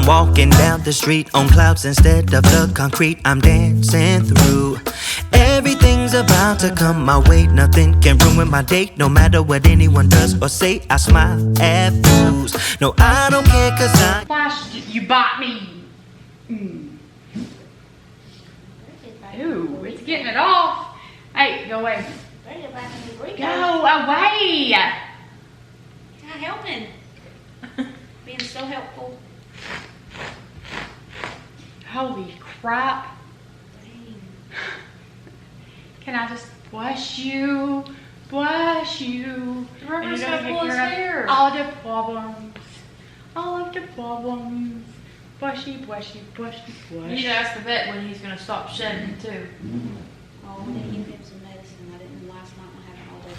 I'm walking down the street on clouds instead of the concrete I'm dancing through. Everything's about to come my way, nothing can ruin my day. No matter what anyone does or say, I smile at fools. No, I don't care, cause I... Flash, you bought me. Ooh, it's getting it off. Hey, go away. Go away. Not helping. Being so helpful. Holy crap. Can I just blush you? Blush you. Remember to pull his hair. All the problems. All of the problems. Blushy, blushy, blushy, blush. You need to ask the vet when he's going to stop shedding too. Oh, we didn't give him some medicine. I didn't last night. I had it all day.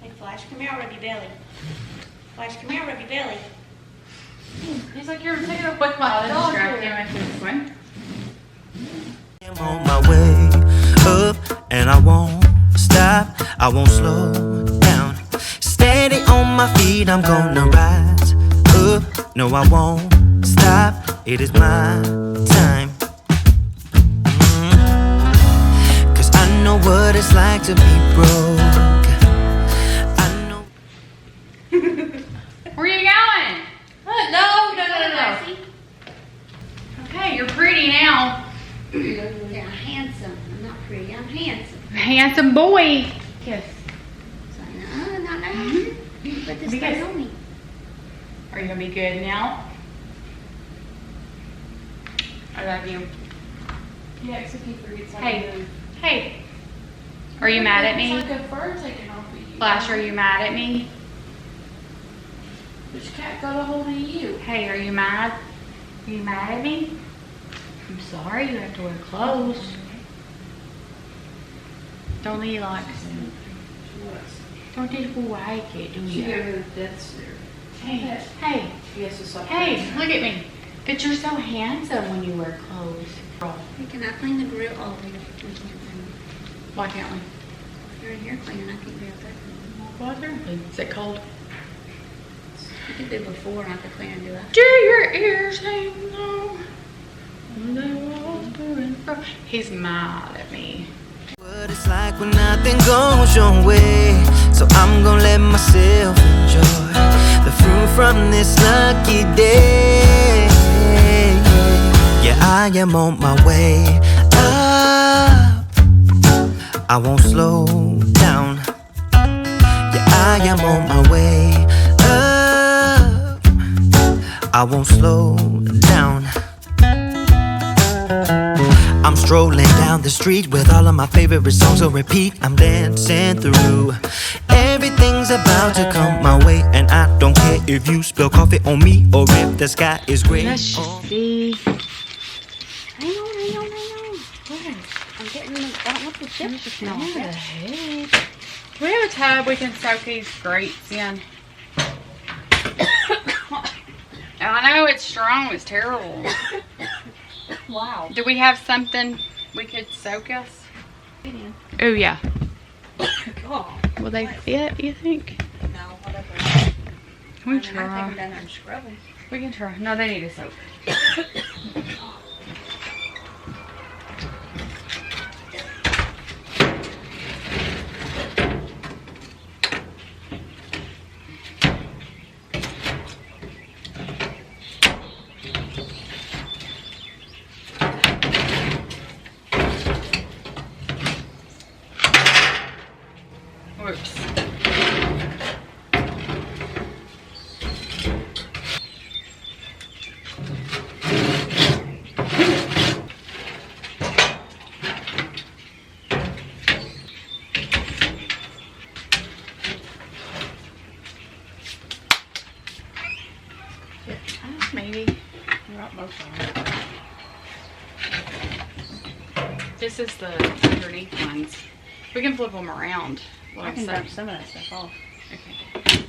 Hey, Flash, come here, rub your belly. Flash, come here, rub your belly. He's like, you're taking it with my dog here. I'm on my way up and I won't stop, I won't slow down. Steady on my feet, I'm gonna rise up. No, I won't stop, it is my time. Cause I know what it's like to be broke. I know. Where are you going? No. Okay, you're pretty now. Yeah, I'm handsome. I'm not pretty. I'm handsome. Handsome boy. Kiss. So, no. Put this thing on me. Are you gonna be good now? I love you. Yeah, except he forgets how to Hey, move. hey. Are you mad at me? It's like a fur taking off of you. Flash, are you mad at me? Which cat got a hold of you? Hey, are you mad? Are you mad at me? I'm sorry, you have to wear clothes. Don't you like Don't you like it, do She you? gave her the death stare. Hey, Yes, it's like hey, look at me. But you're so handsome when you wear clothes. Hey, can I clean the grill? Oh, we can't clean Why can't we? it. You're in here cleaning. I can't be out there cleaning. Water? Is it cold? You could do before and I could clean and do after. Do your ears hang low? He's mad at me. What it's like when nothing goes your way. So I'm gonna let myself enjoy the fruit from this lucky day. Yeah, I am on my way up, I won't slow down. Yeah, I am on my way up, I won't slow down. I'm strolling down the street with all of my favorite songs on repeat. I'm dancing through. Everything's about to come my way, and I don't care if you spill coffee on me or if the sky is gray. Let's just see. Hang on. What? I'm getting the, I don't want the chips to smell. Do we have a tub we can soak these grapes in? I know it's strong, it's terrible. Wow. Do we have something we could soak us? Oh yeah. Oh, Will they fit, you think? no, whatever. We I can mean, I take try. them down there and scrub them. We can try. No, they need a soak. Whoops. Maybe. Not both of them. This is the underneath ones. We can flip them around. What I I'm can saying. dump some of that stuff off. Okay.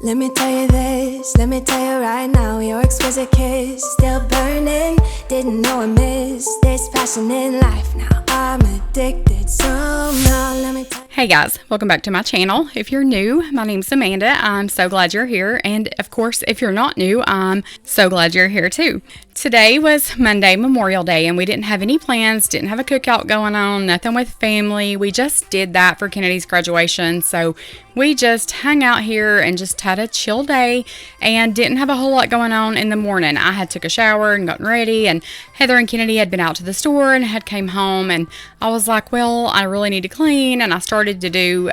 Let me tell you this, let me tell you right now, your exquisite kiss still burning didn't know I missed this passion in life. Now I'm addicted somehow. Let me Hey guys, welcome back to my channel. If you're new, my name's Amanda. I'm so glad you're here. And of course, if you're not new, I'm so glad you're here too. Today was Monday, Memorial Day, and we didn't have any plans, didn't have a cookout going on, nothing with family. We just did that for Kennedy's graduation. So we just hung out here and just had a chill day and didn't have a whole lot going on in the morning. I had took a shower and gotten ready, and Heather and Kennedy had been out to the store and had came home, and I was like, well, I really need to clean, and I started to do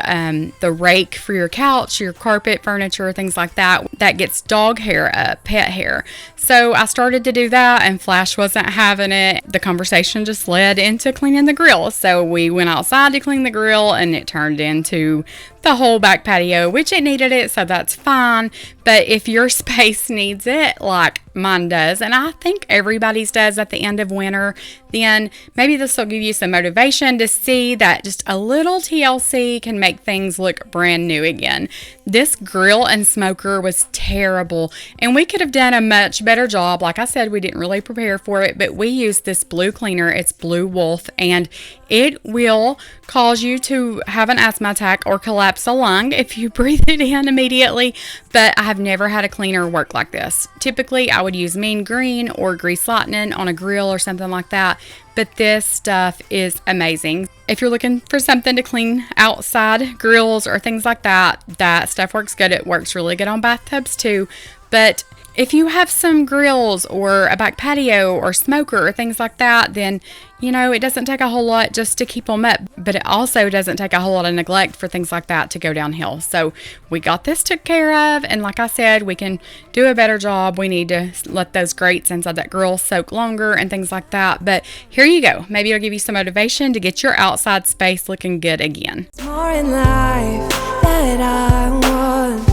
the rake for your couch, your carpet, furniture, things like that. That gets dog hair up, pet hair. So I started to do that, and Flash wasn't having it. The conversation just led into cleaning the grill. So we went outside to clean the grill, and it turned into the whole back patio, which it needed it, so that's fine. But if your space needs it, like mine does, and I think everybody's does at the end of winter, then maybe this will give you some motivation to see that just a little TLC can make things look brand new again. This grill and smoker was terrible, and we could have done a much better job. Like I said, we didn't really prepare for it, but we used this blue cleaner. It's Blue Wolf, and it will cause you to have an asthma attack or collapse a lung if you breathe it in immediately. But I have never had a cleaner work like this. Typically, I would use Mean Green or Grease Lightning on a grill or something like that. But this stuff is amazing. If you're looking for something to clean outside grills or things like that, that stuff works good. It works really good on bathtubs too. But if you have some grills or a back patio or smoker or things like that, then, you know, it doesn't take a whole lot just to keep them up. But it also doesn't take a whole lot of neglect for things like that to go downhill. So we got this took care of. And like I said, we can do a better job. We need to let those grates inside that grill soak longer and things like that. But here you go. Maybe it'll give you some motivation to get your outside space looking good again. more in life that I want.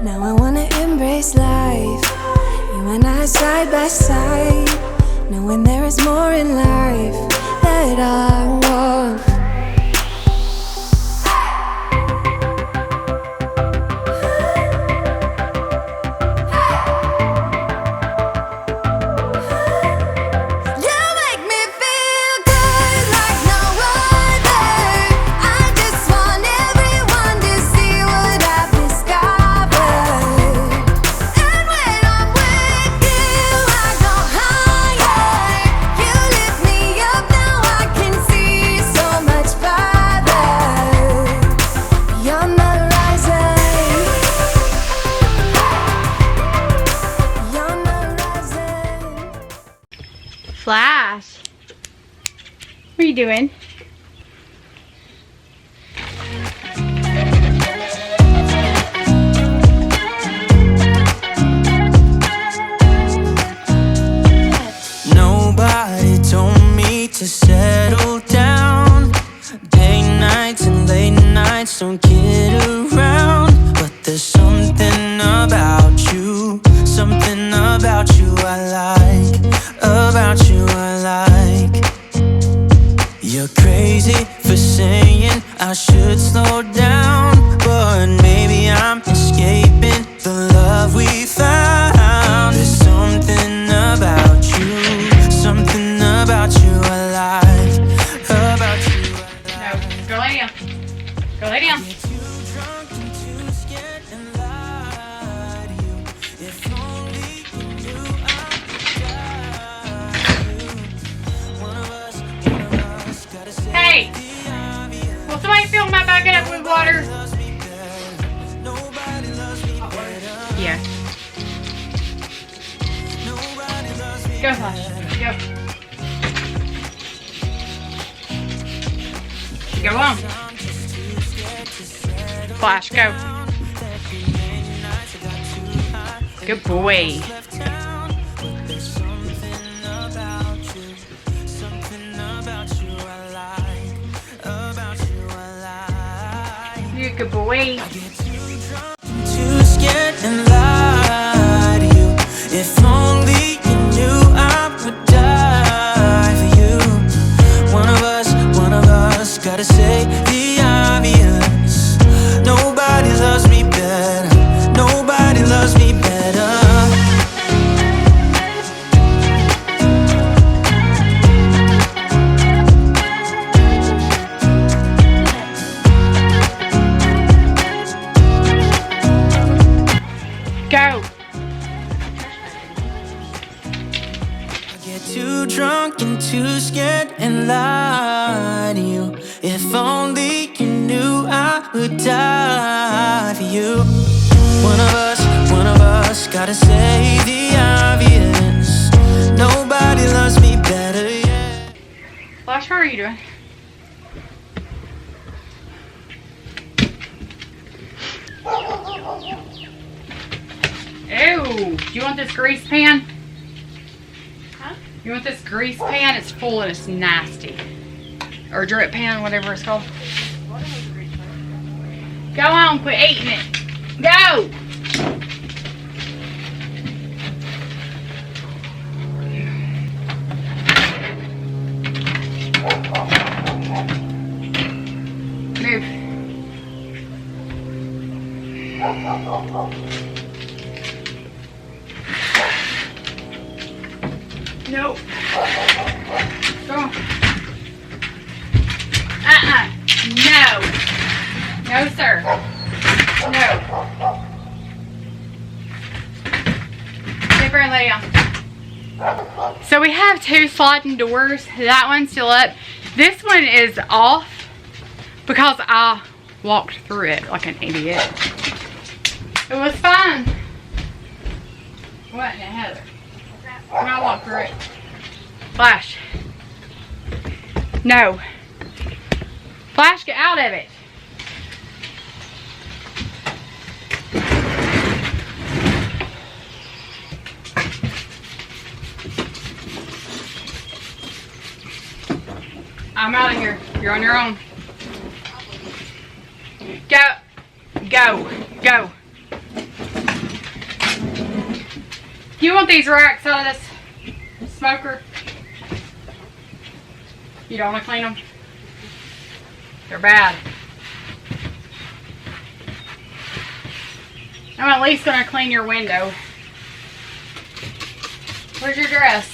Now I wanna embrace life. You and I side by side, knowing there is more in life that I want. Flash. What are you doing? Nobody told me to settle down. Day nights and late nights don't get around. But there's something about you, something about you I like, about you I like. You're crazy for saying I should slow down, but maybe I'm escaping the love we found. There's something about you, something about you I like, about you I like. No, go lay down. Go lay down. Hey! Will somebody fill my bucket up with water? Yeah. Go, Flash. Go. Go on. Flash, go. Good boy. You're a good boy. Too scared and lie to you. If only you knew I would die for you. One of us gotta say the obvious. Nobody loves me better. Nobody loves me better. Get too drunk and too scared and lie to you. If only you knew I would die for you. One of us, gotta say the obvious. Nobody loves me better yet. Flash, how are you doing? Ew, do you want this grease pan? Huh? You want this grease pan? It's full and it's nasty. Or drip pan, whatever it's called. Go on, quit eating it. Go! Move. No. Go. No. No, sir. No. Get her and lay down. So we have two sliding doors. That one's still up. This one is off because I walked through it like an idiot. It was fine. What in the Heather? When I walked through it. Flash. No. Flash, get out of it. I'm out of here. You're on your own. Go. Go. Go. You want these racks out of this smoker? You don't want to clean them? They're bad. I'm at least going to clean your window. Where's your dress?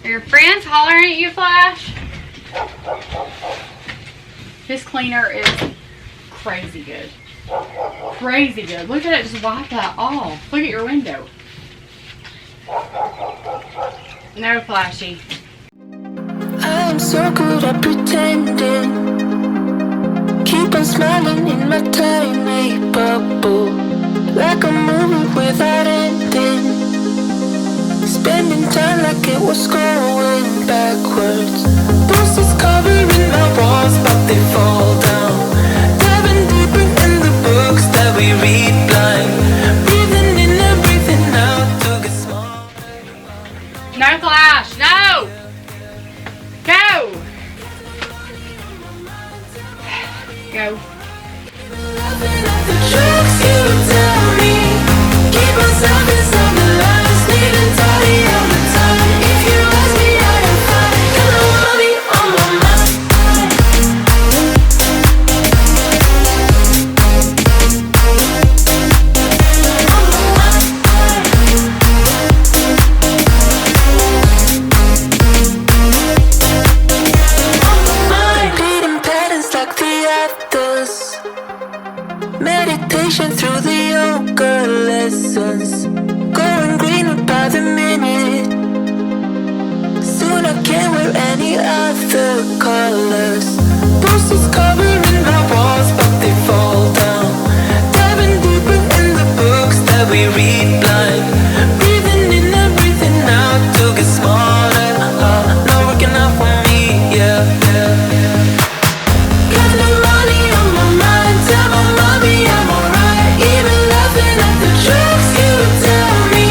Are your friends hollering at you, Flash? This cleaner is crazy good. Crazy good. Look at it, just wipe that off. Look at your window. No, Flashy. I'm so good at pretending. Keep on smiling in my tiny bubble, like a movie without ending. Spending time like it was going backwards. Bruises covering my walls, but they fall down. Diving deeper in the books that we read blind. Breathing in and breathing out to get smaller. No, Flash, no! Go! Go. Laughing at the jokes you tell me. Keep myself inside the lines, neat and tidy all the time. If you ask me, I am fine. Got no money on my mind. Repeating patterns like the actors. Meditation through the yoga lessons. Going greener by the minute. Soon I can't wear any other colors. Bruises covering my walls, but they fall down. Diving deeper in the books that we read blind. Breathing in and breathing out to get smaller. Not working out for me, yeah. Got no money on my mind. Tell my mommy I'm alright. Even laughing at the jokes you tell me.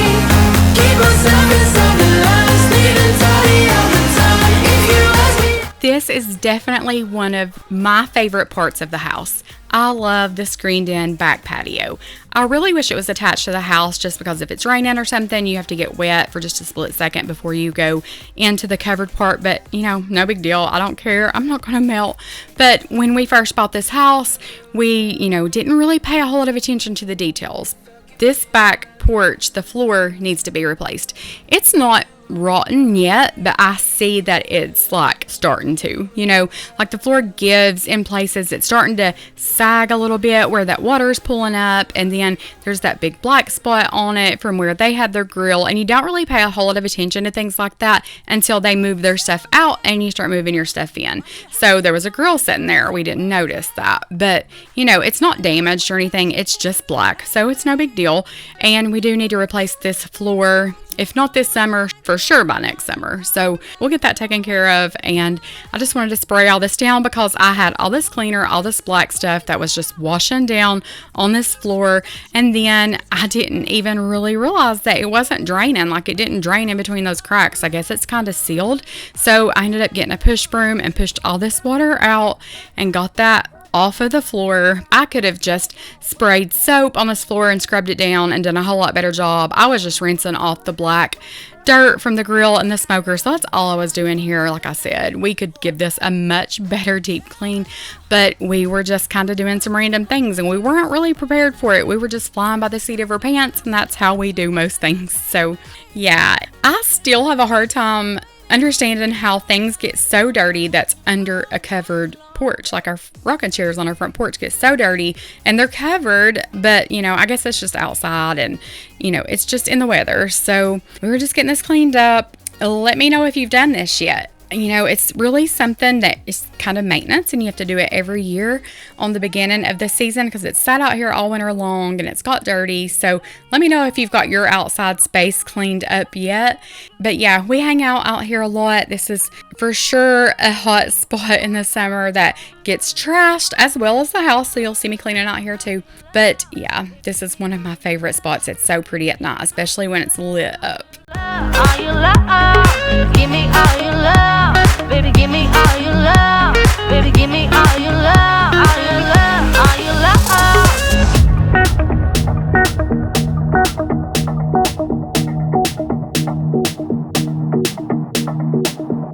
Keep myself inside the lines, neat and tidy all the time. If you ask me. This is definitely one of my favorite parts of the house. I love the screened-in back patio. I really wish it was attached to the house just because if it's raining or something, you have to get wet for just a split second before you go into the covered part. But, you know, no big deal. I don't care. I'm not going to melt. But when we first bought this house, we, didn't really pay a whole lot of attention to the details. This back porch, the floor needs to be replaced. It's not rotten yet, but I see that it's like starting to, you know, like the floor gives in places. It's starting to sag a little bit where that water is pulling up, and then there's that big black spot on it from where they had their grill, and you don't really pay a whole lot of attention to things like that until they move their stuff out and you start moving your stuff in. So there was a grill sitting there. We didn't notice that, but you know, it's not damaged or anything. It's just black, so it's no big deal. And we do need to replace this floor, if not this summer, for sure by next summer. So we'll get that taken care of. And I just wanted to spray all this down because I had all this cleaner, all this black stuff that was just washing down on this floor. And then I didn't even really realize that it wasn't draining. Like, it didn't drain in between those cracks. I guess it's kind of sealed. So I ended up getting a push broom and pushed all this water out and got that off of the floor. I could have just sprayed soap on this floor and scrubbed it down and done a whole lot better job. I was just rinsing off the black dirt from the grill and the smoker. So that's all I was doing here. Like I said, we could give this a much better deep clean, but we were just kind of doing some random things and we weren't really prepared for it. We were just flying by the seat of our pants, and that's how we do most things. So yeah, I still have a hard time understanding how things get so dirty that's under a covered porch. Like, our rocking chairs on our front porch get so dirty and they're covered, but you know, I guess it's just outside and you know, it's just in the weather. So we were just getting this cleaned up. Let me know if you've done this yet. You know, it's really something that is kind of maintenance, and you have to do it every year on the beginning of the season because it's sat out here all winter long and it's got dirty. So let me know if you've got your outside space cleaned up yet. But yeah, we hang out here a lot. This is for sure a hot spot in the summer that gets trashed, as well as the house. So you'll see me cleaning out here too. But yeah, this is one of my favorite spots. It's so pretty at night, especially when it's lit up. All your love, give me all your love, baby, give me all your love, baby, give me all your love, all your love, all your love.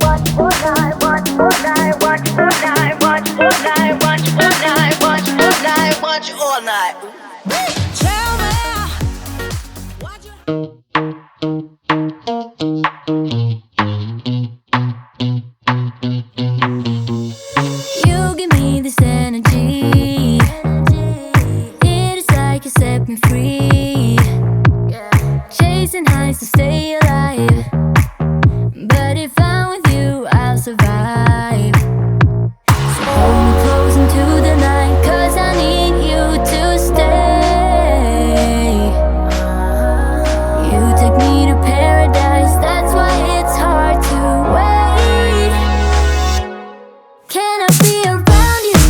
Watch all night, watch all night, watch all night, watch all night, watch all night, watch all night, watch all night. Tell me, watch your... You give me this energy. It is like you set me free. Chasing highs to stay alive. But if I'm with you, I'll survive. So hold me close into the night, 'cause I need you to stay. You take me to paradise, that's why it's hard to wait. Can I be around you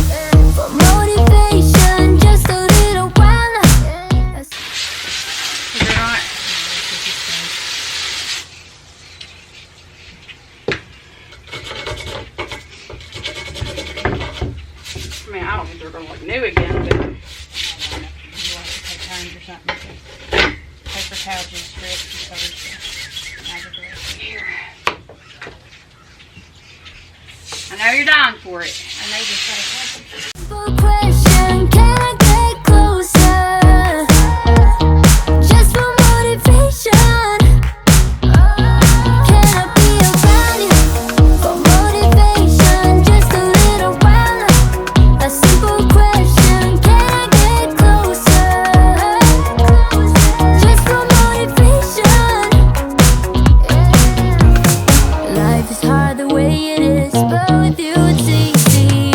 for motivation? Just a little while now. You're not. I mean, I don't think they're gonna look new again, but you want to take turns or something. Paper towels and strips and covers. Here. I know you're dying for it. I know you just gotta take them. Simple question, can I get closer? Just for motivation. Can I be around you for motivation? Just a little while. A simple question, can I get closer? Just for motivation. Life is hard the way it is, but with you it's easier.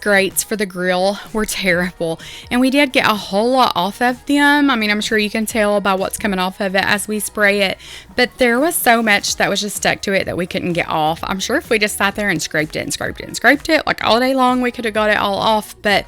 grates for the grill were terrible, and we did get a whole lot off of them. I mean, I'm sure you can tell by what's coming off of it as we spray it, but there was so much that was just stuck to it that we couldn't get off. I'm sure if we just sat there and scraped it like all day long, we could have got it all off, but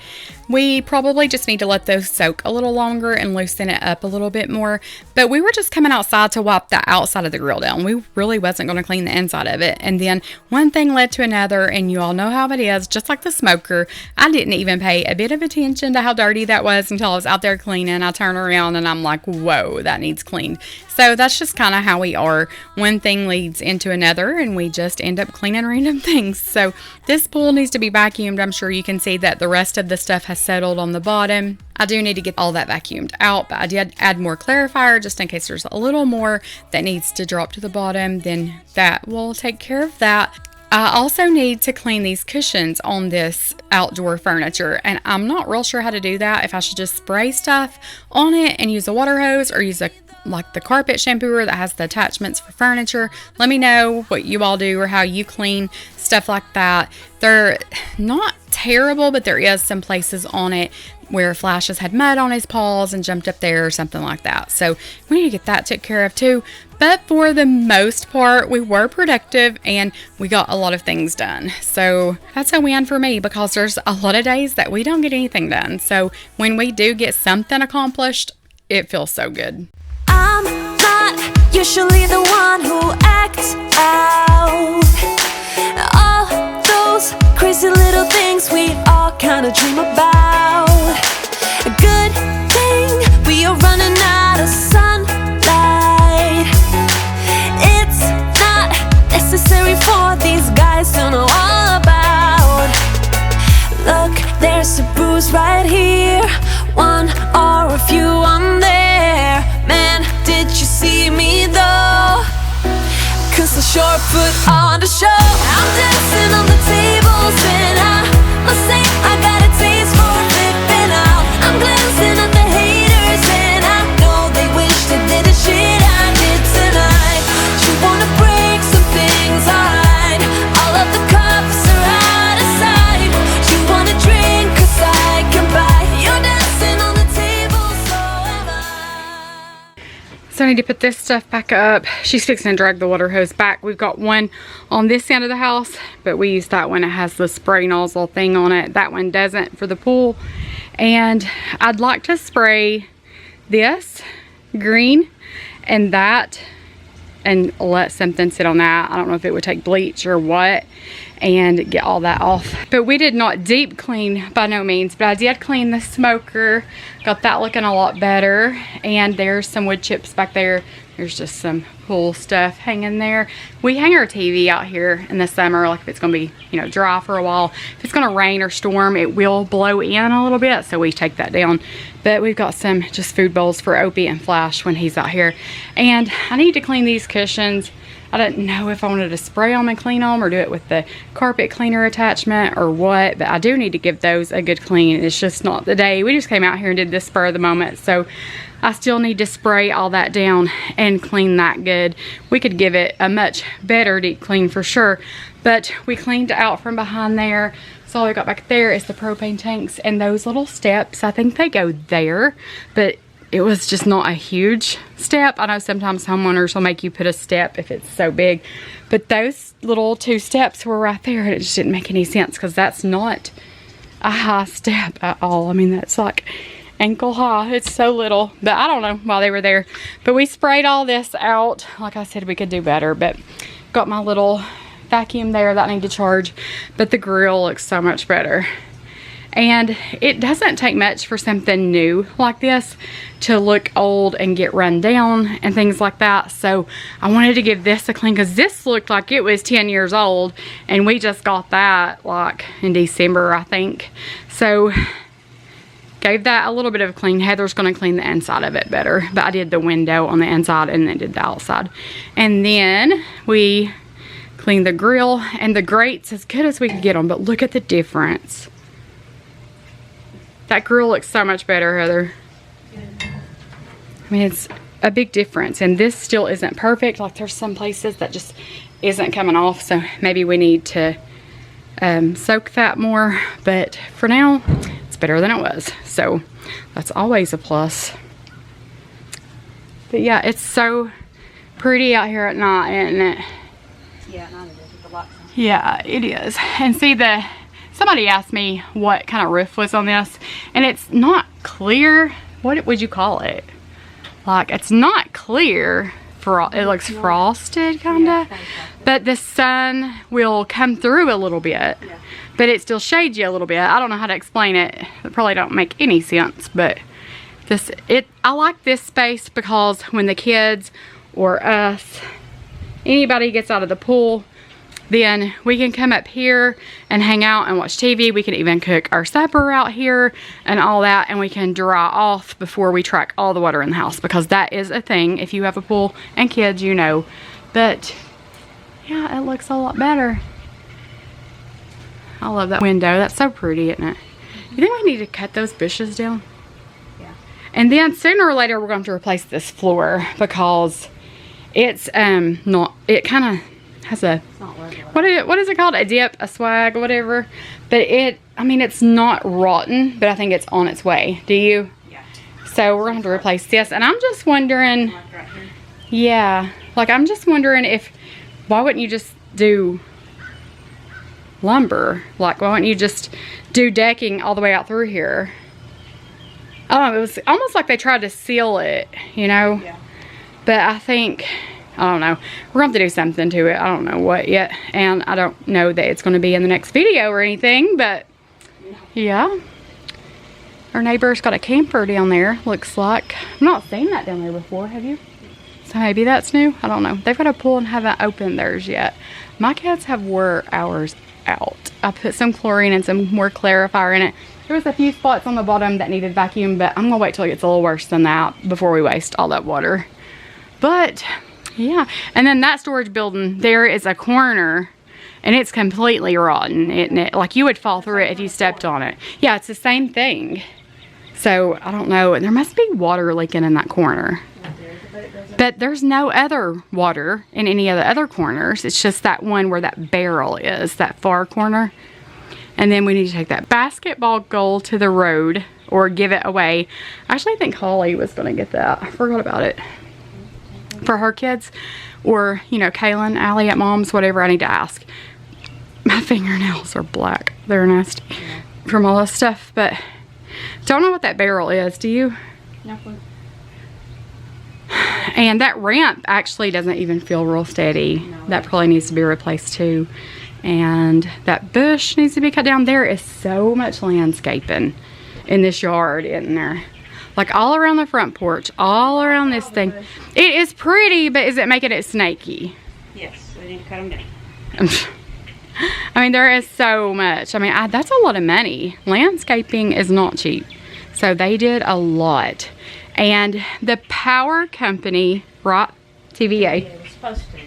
we probably just need to let those soak a little longer and loosen it up a little bit more. But we were just coming outside to wipe the outside of the grill down. We really wasn't going to clean the inside of it. And then one thing led to another, and you all know how it is. Just like the smoker, I didn't even pay a bit of attention to how dirty that was until I was out there cleaning. I turn around and I'm like, whoa, that needs cleaned. So that's just kind of how we are. One thing leads into another, and we just end up cleaning random things. So this pool needs to be vacuumed. I'm sure you can see that the rest of the stuff has settled on the bottom. I do need to get all that vacuumed out, but I did add more clarifier just in case there's a little more that needs to drop to the bottom. Then that will take care of that. I also need to clean these cushions on this outdoor furniture, and I'm not real sure how to do that. If I should just spray stuff on it and use a water hose, or use like the carpet shampooer that has the attachments for furniture. Let me know what you all do or how you clean stuff like that. They're not terrible, but there is some places on it where Flash has had mud on his paws and jumped up there or something like that. So we need to get that took care of too. But for the most part, we were productive and we got a lot of things done. So that's a win for me, because there's a lot of days that we don't get anything done. So when we do get something accomplished, it feels so good. I'm not usually the one who acts out. All those crazy little things we all kind of dream about. A good thing we are running out of sunlight. It's not necessary for these guys to know all about. Look, there's a bruise right here, one or a few on there. Man, did you see me though? 'Cause I sure put on the show. I'm dancing on the tables, and I must say I got a taste for flipping out. I'm glancing at the haters, and I know they wish they did the shit I did tonight. You wanna break some things, alright. All of the cups are out of sight. You wanna drink 'cause I can buy. You're dancing on the table, so am I. So I need to put this stuff back up. She's fixing to drag the water hose back. We've got one on this end of the house, but we use that one. It has the spray nozzle thing on it. That one doesn't for the pool. And I'd like to spray this green and that and let something sit on that. I don't know if it would take bleach or what, and get all that off. But we did not deep clean by no means, but I did clean the smoker. Got that looking a lot better. And there's some wood chips back there. There's just some cool stuff hanging there. We hang our TV out here in the summer, like if it's gonna be, you know, dry for a while. If it's gonna rain or storm, it will blow in a little bit, so we take that down. But we've got some just food bowls for Opie and Flash when he's out here. And I need to clean these cushions. I didn't know if I wanted to spray them and clean them or do it with the carpet cleaner attachment or what, but I do need to give those a good clean. It's just not the day. We just came out here and did this spur of the moment, so I still need to spray all that down and clean that good. We could give it a much better deep clean for sure, but we cleaned out from behind there. So all we got back there is the propane tanks and those little steps. I think they go there, but it was just not a huge step. I know sometimes homeowners will make you put a step if it's so big, but those little 2 steps were right there, and it just didn't make any sense because that's not a high step at all. I mean, that's like ankle high. It's so little, but I don't know why they were there. But we sprayed all this out. Like I said, we could do better, but got my little vacuum there that I need to charge, but the grill looks so much better. And it doesn't take much for something new like this to look old and get run down and things like that. So I wanted to give this a clean because this looked like it was 10 years old, and we just got that like in December, I think. So gave that a little bit of a clean. Heather's going to clean the inside of it better, but I did the window on the inside and then did the outside. And then we cleaned the grill and the grates as good as we could get them, but look at the difference. That grill looks so much better, Heather. I mean, it's a big difference, and this still isn't perfect. Like, there's some places that just isn't coming off, so maybe we need to soak that more. But for now, it's better than it was. So that's always a plus. But yeah, it's so pretty out here at night, isn't it? Yeah, not it is. It's a lot. Yeah, it is. And see, somebody asked me what kind of roof was on this, and it's not clear. What would you call it? Like, it's not clear. It looks frosted, kind of. But the sun will come through a little bit. Yeah. But it still shades you a little bit. I don't know how to explain it. It probably don't make any sense, but I like this space because when the kids or us, anybody gets out of the pool, then we can come up here and hang out and watch TV. We can even cook our supper out here and all that, and we can dry off before we track all the water in the house, because that is a thing if you have a pool and kids, you know. But yeah, it looks a lot better. I love that window. That's so pretty, isn't it? You think we need to cut those bushes down? And then sooner or later we're going to replace this floor because it's not, it kind of has a, what is it called? A dip, a swag, whatever. But I mean, it's not rotten, but I think it's on its way. Do you? Yeah. So we're going to have to replace this. And I'm just wondering, Like right here. yeah, like I'm just wondering why wouldn't you just do lumber? Like, why wouldn't you just do decking all the way out through here? Oh, it was almost like they tried to seal it, you know? Yeah. But I think, I don't know. We're going to have to do something to it. I don't know what yet. And I don't know that it's going to be in the next video or anything, but yeah. Our neighbor's got a camper down there, looks like. I've not seen that down there before, have you? So maybe that's new. I don't know. They've got a pool and haven't opened theirs yet. My cats have wore ours out. I put some chlorine and some more clarifier in it. There was a few spots on the bottom that needed vacuum, but I'm gonna wait till it gets a little worse than that before we waste all that water. But yeah, and then that storage building, there is a corner and it's completely rotten, isn't it? Like you would fall through it if you stepped on it. Yeah, it's the same thing. So I don't know, and there must be water leaking in that corner. But there's no other water in any of the other corners. It's just that one where that barrel is, that far corner. And then we need to take that basketball goal to the road or give it away. I actually think Holly was going to get that. I forgot about it. For her kids. Or, you know, Kaylin, Allie at Mom's, whatever. I need to ask. My fingernails are black. They're nasty from all this stuff. But don't know what that barrel is. Do you? No clue. And that ramp actually doesn't even feel real steady. No. That probably needs to be replaced too. And that bush needs to be cut down. There is so much landscaping in this yard, isn't there? Like all around the front porch, all around this thing. It is pretty, but is it making it snaky? Yes, we need to cut them down. I mean, there is so much. I mean, that's a lot of money. Landscaping is not cheap. So they did a lot. And the power company, right? TVA. Yeah, we're supposed to.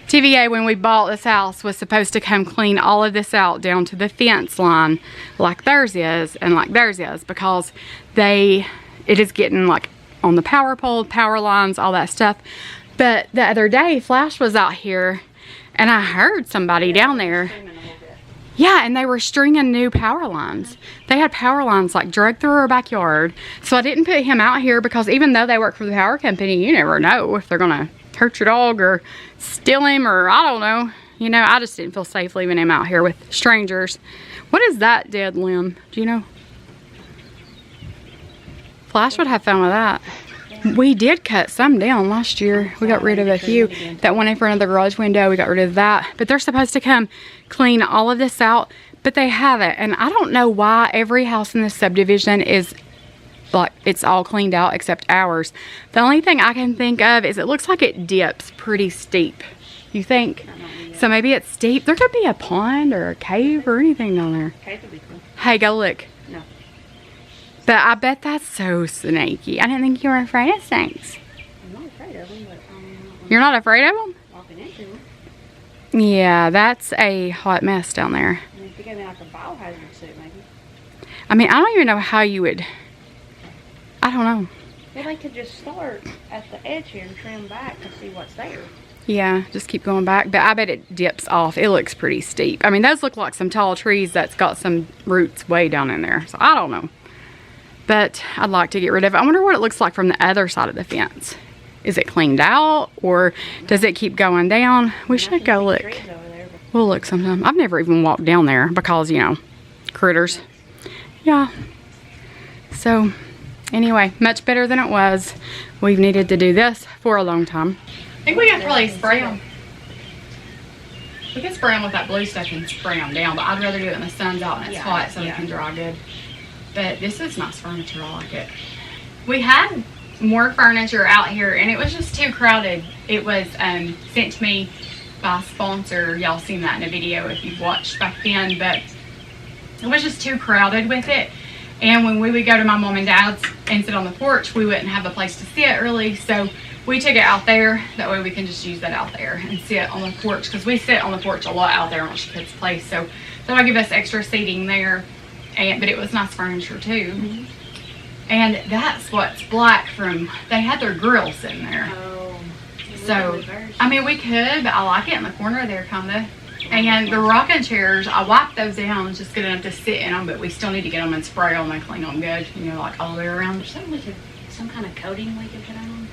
TVA, when we bought this house, was supposed to come clean all of this out down to the fence line like theirs is and like theirs is, because it is getting like on the power pole, power lines, all that stuff. But the other day, Flash was out here and I heard somebody down there. Yeah, and they were stringing new power lines. They had power lines like dragged through our backyard. So I didn't put him out here because even though they work for the power company, you never know if they're gonna hurt your dog or steal him, or I don't know. You know, I just didn't feel safe leaving him out here with strangers. What is that dead limb? Do you know? Flash would have fun with that. We did cut some down last year. We got rid of a few. That one in front of the garage window, we got rid of that. But they're supposed to come clean all of this out, but they haven't. And I don't know why every house in this subdivision is like, it's all cleaned out except ours. The only thing I can think of is it looks like it dips pretty steep. You think? So maybe it's steep. There could be a pond or a cave or anything down there. Cave would be cool. Hey, go look. No. But I bet that's so snaky. I didn't think you were afraid of snakes. I'm not afraid of them, but You're not afraid of them? walking into them. Yeah, that's a hot mess down there. I mean, if you gave me like a biohazard suit, maybe. I mean, I don't even know how you would. I don't know. Well, they could just start at the edge here and trim back to see what's there. Yeah, just keep going back. But I bet it dips off. It looks pretty steep. I mean, those look like some tall trees that's got some roots way down in there. So I don't know. But I'd like to get rid of it. I wonder what it looks like from the other side of the fence. Is it cleaned out or does it keep going down? We should go look. We'll look sometime. I've never even walked down there because, you know, critters. Yeah. So anyway, much better than it was. We've needed to do this for a long time. I think we could probably spray them. We could spray them with that blue stuff and spray them down, but I'd rather do it when the sun's out and it's hot so they can dry good. But this is nice furniture. I like it. We had more furniture out here and it was just too crowded. It was sent to me by a sponsor. Y'all seen that in a video if you've watched back then, but it was just too crowded with it. And when we would go to my mom and dad's and sit on the porch, we wouldn't have a place to sit really, so we took it out there. That way we can just use that out there and sit on the porch, because we sit on the porch a lot out there on Kids' place, so that'll give us extra seating there. And but it was nice furniture too. And that's what's black from, they had their grill sitting there. So I mean, we could, but I like it in the corner there kinda. And the rocking chairs, I wiped those down just good enough to sit in them, but we still need to get them and spray them and clean them good, you know, like all the way around. Some kind of coating we could put on them.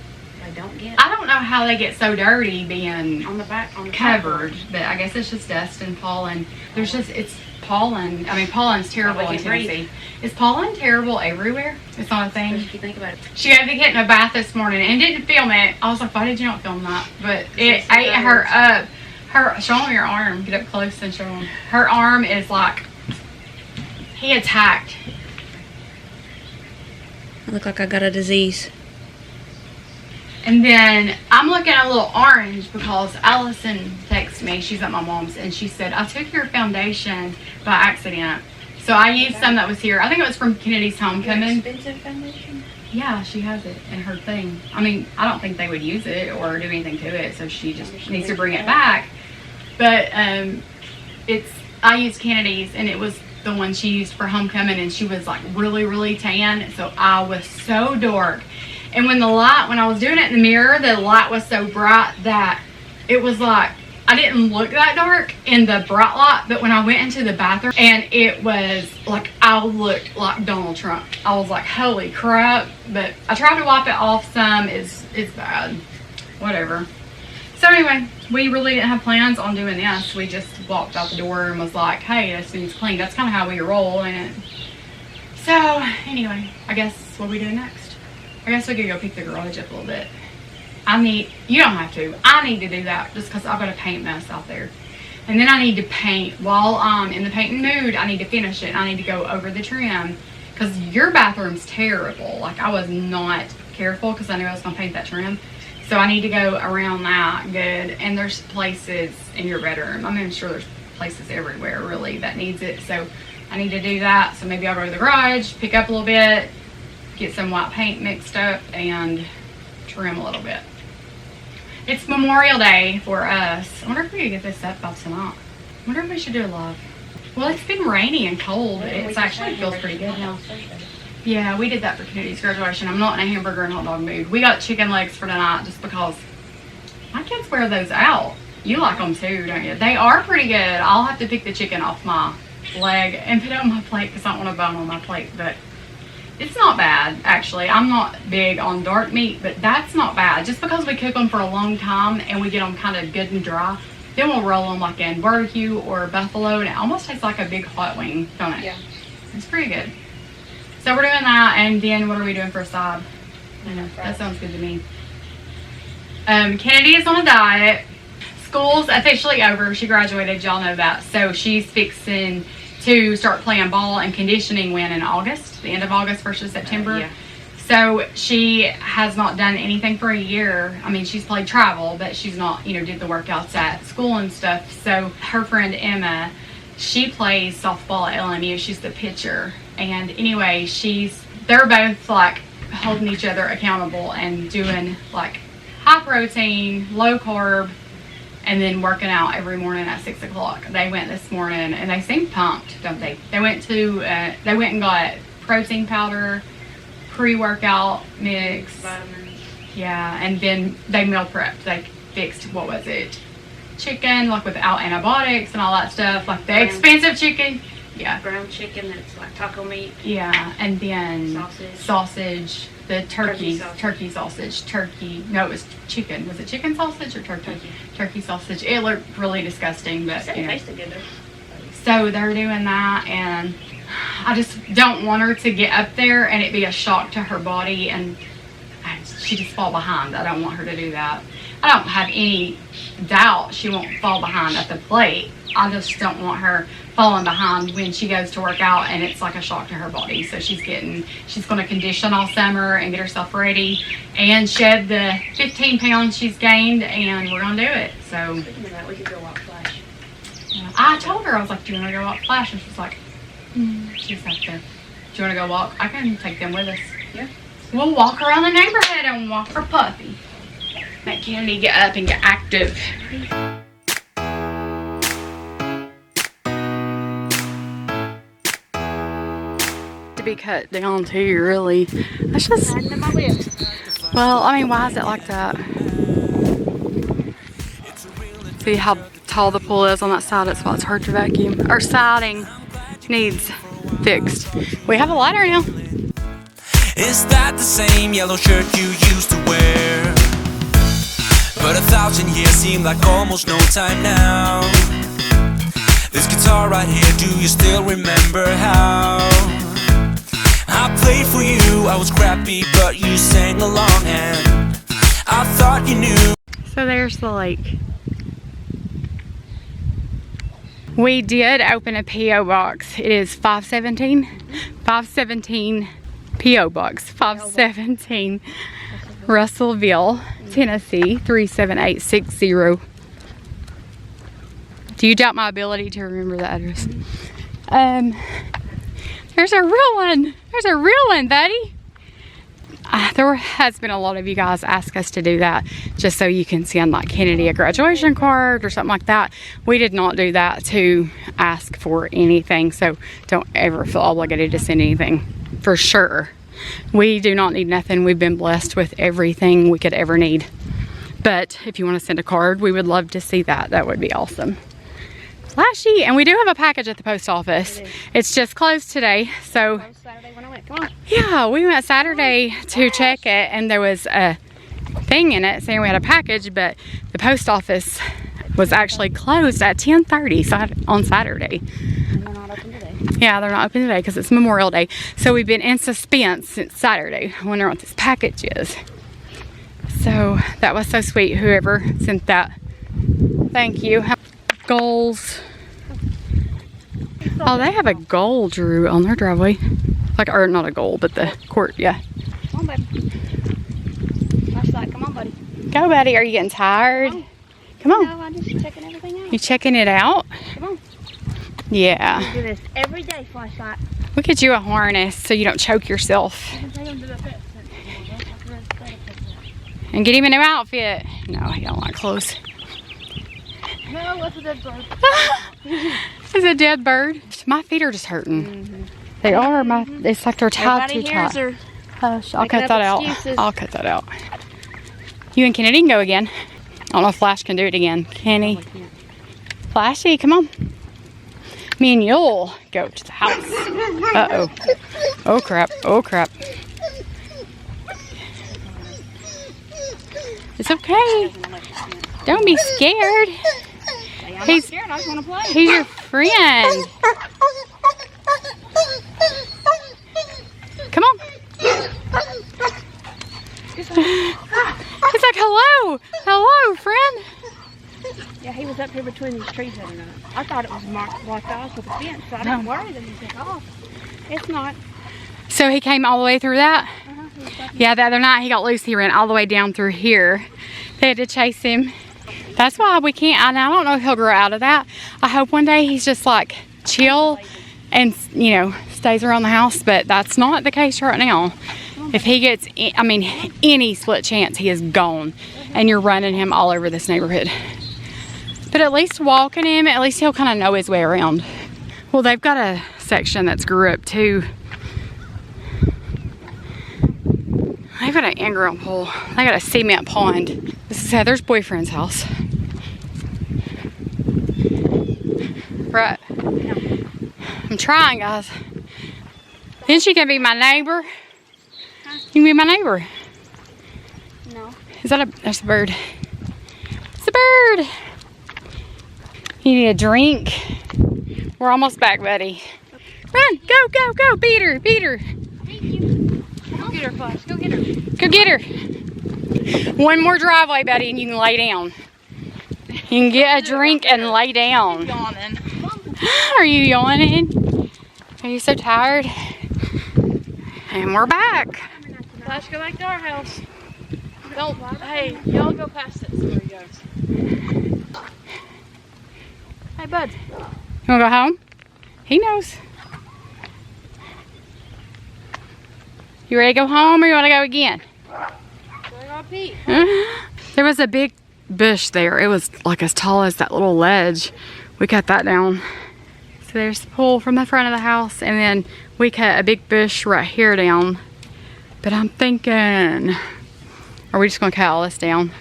They don't get. I don't know how they get so dirty being On the back, on the covered, but I guess it's just dust and pollen. There's just, it's pollen. I mean, pollen's terrible in Tennessee. Is pollen terrible everywhere? It's not a thing. If you think about it. She had to get in a bath this morning and didn't film it. I was like, why did you not film that? But it ate her up. Show them your arm. Get up close and show them. Her arm is like, he attacked. I look like I got a disease. And then I'm looking at a little orange because Allison texted me. She's at my mom's and she said, I took your foundation by accident. So I used some that was here. I think it was from Kennedy's homecoming. Expensive foundation? Yeah, she has it in her thing. I mean, I don't think they would use it or do anything to it, so she just needs to bring it back. But I used Kennedy's and it was the one she used for homecoming, and she was like really, really tan. So I was so dark. And when I was doing it in the mirror, the light was so bright that it was like, I didn't look that dark in the bright light, but when I went into the bathroom and it was like, I looked like Donald Trump. I was like, holy crap. But I tried to wipe it off some. It's bad. Whatever. So anyway, we really didn't have plans on doing this. We just walked out the door and was like, hey, this needs clean. That's kind of how we roll. And so anyway, I guess what we do next. I guess we could go pick the garage up a little bit. You don't have to. I need to do that just because I've got a paint mess out there. And then I need to paint. While I'm in the painting mood, I need to finish it. I need to go over the trim because your bathroom's terrible. Like, I was not careful because I knew I was going to paint that trim. So I need to go around that good. And there's places in your bedroom. I mean, I'm sure there's places everywhere really that needs it. So I need to do that. So maybe I'll go to the garage, pick up a little bit, get some white paint mixed up, and trim a little bit. It's Memorial Day for us. I wonder if we could get this up by tonight. I wonder if we should do a live. Well, it's been rainy and cold. It actually feels pretty good now. Yeah, we did that for Kennedy's graduation. I'm not in a hamburger and hot dog mood. We got chicken legs for tonight just because my kids wear those out. You like them too, don't you? They are pretty good. I'll have to pick the chicken off my leg and put it on my plate because I don't want a bone on my plate, but it's not bad, actually. I'm not big on dark meat, but that's not bad. Just because we cook them for a long time and we get them kind of good and dry, then we'll roll them like in barbecue or buffalo, and it almost tastes like a big hot wing, don't it? Yeah. It's pretty good. So we're doing that, and then what are we doing for a side? That sounds good to me. Kennedy is on a diet. School's officially over. She graduated, y'all know that. So she's fixing to start playing ball and conditioning when in August, the end of August, 1st of September. Yeah. So she has not done anything for a year. I mean, she's played travel, but she's not, did the workouts at school and stuff. So her friend Emma, she plays softball at LMU. She's the pitcher. And anyway, they're both like holding each other accountable and doing like high protein, low carb, and then working out every morning at 6 o'clock. They went this morning and they seem pumped, don't they? They went and got protein powder, pre-workout mix, vitamins. Yeah, and then they meal prepped. fixed, what was it? Chicken, like without antibiotics and all that stuff, like the expensive chicken. Yeah. Ground chicken that's like taco meat. Yeah, and then Sausage. The turkey sausage. No, it was chicken. Was it chicken sausage or turkey? Turkey sausage. It looked really disgusting, but It tasted good though. So they're doing that, and I just don't want her to get up there and it be a shock to her body and she just fall behind. I don't want her to do that. I don't have any doubt she won't fall behind at the plate. I just don't want her falling behind when she goes to work out and it's like a shock to her body. So she's going to condition all summer and get herself ready and shed the 15 pounds she's gained, and we're going to do it. So Speaking of that, we could go walk Flash. I told her, I was like, do you want to go walk Flash? And she's like, she's up there. Do you want to go walk? I can take them with us. Yeah. We'll walk around the neighborhood and walk for Puffy. Make Kennedy get up and get active. To be cut down too, really. That's just, well, I mean, why is it like that? See how tall the pool is on that side? It's why it's hard to vacuum. Our siding needs fixed. We have a lighter now. Is that the same yellow shirt you used to wear? But 1,000 years seem like almost no time now. This guitar right here, do you still remember how I played for you? I was crappy, but you sang along, and I thought you knew. So there's the lake. We did open a P.O. box. It is 517 P.O. Box 517 Russellville, Tennessee 37860. Do you doubt my ability to remember the address? There's a real one. There's a real one, buddy. There has been a lot of you guys ask us to do that just so you can send like Kennedy a graduation card or something like that. We did not do that to ask for anything, so don't ever feel obligated to send anything, for sure. We do not need nothing. We've been blessed with everything we could ever need. But if you want to send a card, we would love to see that. That would be awesome. Flashy, and we do have a package at the post office. It's just closed today, so Saturday when I went. Come on. yeah, we went Saturday to check it, and there was a thing in it saying we had a package, but the post office was actually closed at 10:30 on Saturday. And they're not open today. Yeah, they're not open today because it's Memorial Day. So we've been in suspense since Saturday. I wonder what this package is. So that was so sweet, whoever sent that. Thank you. Goals. Oh, they have a goal, Drew, on their driveway. Like, or not a goal, but the court, yeah. Come on, buddy. Flashlight, come on, buddy. Go, buddy. Are you getting tired? Come on. No, I'm just checking everything out. You checking it out? Come on. Yeah. We do this every day, Flashlight. We'll get you a harness so you don't choke yourself. And get him a new outfit. No, he don't like clothes. No, what's a dead bird? It's a dead bird. My feet are just hurting. They are. It's like they're tied too tight. Hush, I'll cut that out. I'll cut that out. You and Kennedy can go again. I don't know if Flash can do it again. Can he? Flashy, come on. Me and you'll go to the house. Uh-oh. Oh, crap. Oh, crap. It's okay. Don't be scared. I'm not scared, I just want to play. He's your friend. Come on. He's like, hello. Hello, friend. Yeah, he was up here between these trees the other night. I thought it was blocked off with a fence, so I didn't worry that he took off. It's not. So he came all the way through that? Yeah, the other night he got loose. He ran all the way down through here. They had to chase him. That's why we can't, I don't know if he'll grow out of that. I hope one day he's just like chill and, you know, stays around the house, but that's not the case right now. If he gets, I mean, any split chance, he is gone, and you're running him all over this neighborhood. But at least walking him, at least he'll kind of know his way around. Well, they've got a section that's grew up too. They've got at an in-ground pool. I got a cement pond. This is Heather's boyfriend's house. Right. I'm trying, guys. Then she can be my neighbor. You can be my neighbor. No. Is that that's a bird. It's a bird. You need a drink. We're almost back, buddy. Run, go, go, go. Beat her, beat her. Thank you. Go get her, Flash. Go get her. Go get her. One more driveway, buddy, and you can lay down. You can get a drink and lay down. Yawning. Are you yawning? Are you so tired? And we're back. Let's go back to our house. Don't, hey, y'all go past it. See where he goes. Hey, bud. You wanna go home? He knows. You ready to go home or you wanna go again? There was a big bush there. It was like as tall as that little ledge. We cut that down. So there's the pool from the front of the house, and then we cut a big bush right here down. But I'm thinking, are we just gonna cut all this down?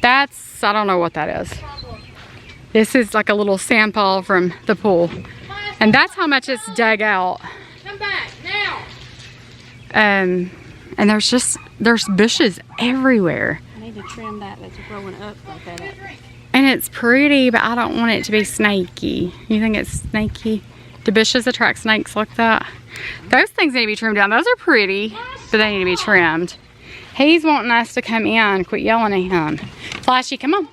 That's, I don't know what that is. This is like a little sand pile from the pool. And that's how much it's dug out. Come back now. And there's bushes everywhere. I need to trim that that's growing up like that. And it's pretty, but I don't want it to be snaky. You think it's snaky? Do bushes attract snakes like that? Those things need to be trimmed down. Those are pretty, but they need to be trimmed. He's wanting us to come in. Quit yelling at him. Flashy, come on.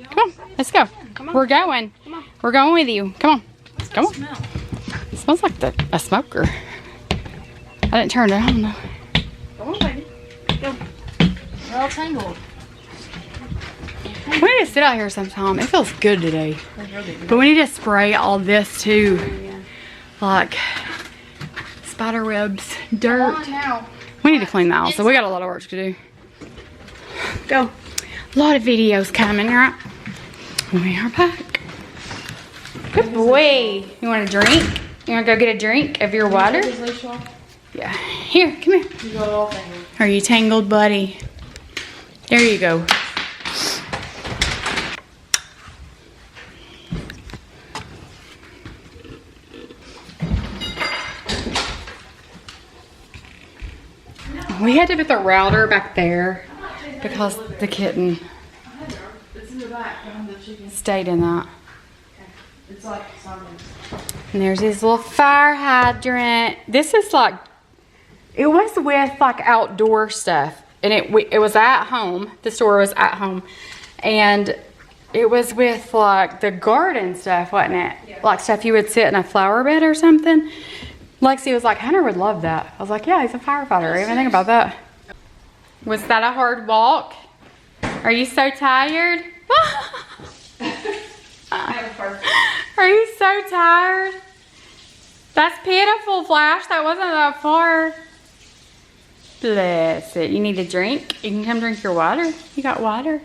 Come on, let's go. We're going. We're going with you. Come on. Come on. It smells like a smoker. I didn't turn it on though. Come on, baby. Go. We're all tangled. We need to sit out here sometime. It feels good today. But we need to spray all this too. Like spider webs, dirt. We need to clean the house, so we got a lot of work to do. Go. A lot of videos coming, right? We are back. Good boy. You want a drink? You want to go get a drink of your water? Yeah. Here, come here. Are you tangled, buddy? There you go. We had to put the router back there because the kitten stayed in that. And there's this little fire hydrant. This is like, it was with like outdoor stuff. And it was at home. The store was at home. And it was with like the garden stuff, wasn't it? Yeah. Like stuff you would sit in a flower bed or something. Lexi was like, Hunter would love that. I was like, yeah, he's a firefighter. I didn't even think about that. Was that a hard walk? Are you so tired? Are you so tired? That's pitiful, Flash. That wasn't that far. Bless it. You need a drink? You can come drink your water. You got water?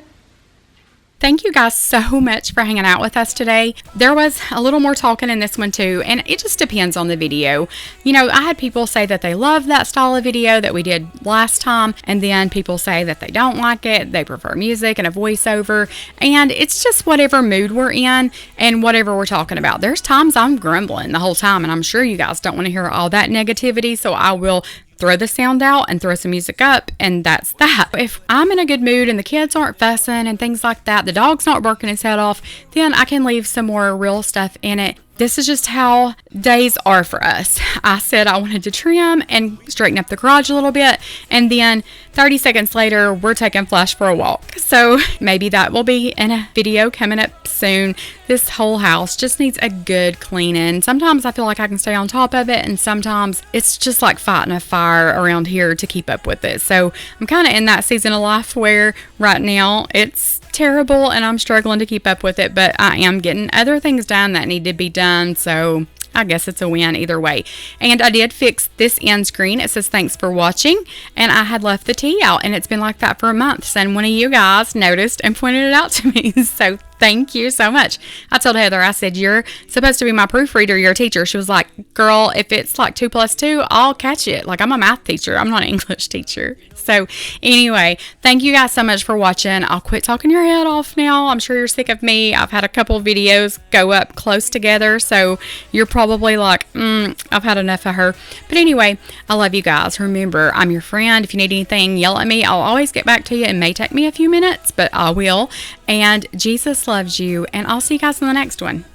Thank you guys so much for hanging out with us today. There was a little more talking in this one too, and it just depends on the video. You know, I had people say that they love that style of video that we did last time, and then people say that they don't like it, they prefer music and a voiceover, and it's just whatever mood we're in and whatever we're talking about. There's times I'm grumbling the whole time, and I'm sure you guys don't want to hear all that negativity, so I will throw the sound out and throw some music up, and that's that. If I'm in a good mood and the kids aren't fussing and things like that, the dog's not working his head off, then I can leave some more real stuff in it. This is just how days are for us. I said I wanted to trim and straighten up the garage a little bit, and then 30 seconds later, we're taking Flash for a walk. So maybe that will be in a video coming up soon. This whole house just needs a good cleaning. Sometimes I feel like I can stay on top of it, and sometimes it's just like fighting a fire around here to keep up with it. So I'm kind of in that season of life where right now it's terrible and I'm struggling to keep up with it, but I am getting other things done that need to be done, so I guess it's a win either way. And I did fix this end screen. It says thanks for watching, and I had left the tea out, and it's been like that for a month, and one of you guys noticed and pointed it out to me. So Thank you so much. I told Heather, I said, you're supposed to be my proofreader, you're a teacher. She was like, girl, if it's like 2 + 2, I'll catch it. Like, I'm a math teacher. I'm not an English teacher. So anyway, thank you guys so much for watching. I'll quit talking your head off now. I'm sure you're sick of me. I've had a couple videos go up close together, so you're probably like, I've had enough of her. But anyway, I love you guys. Remember, I'm your friend. If you need anything, yell at me. I'll always get back to you. It may take me a few minutes, but I will. And Jesus loves you, and I'll see you guys in the next one.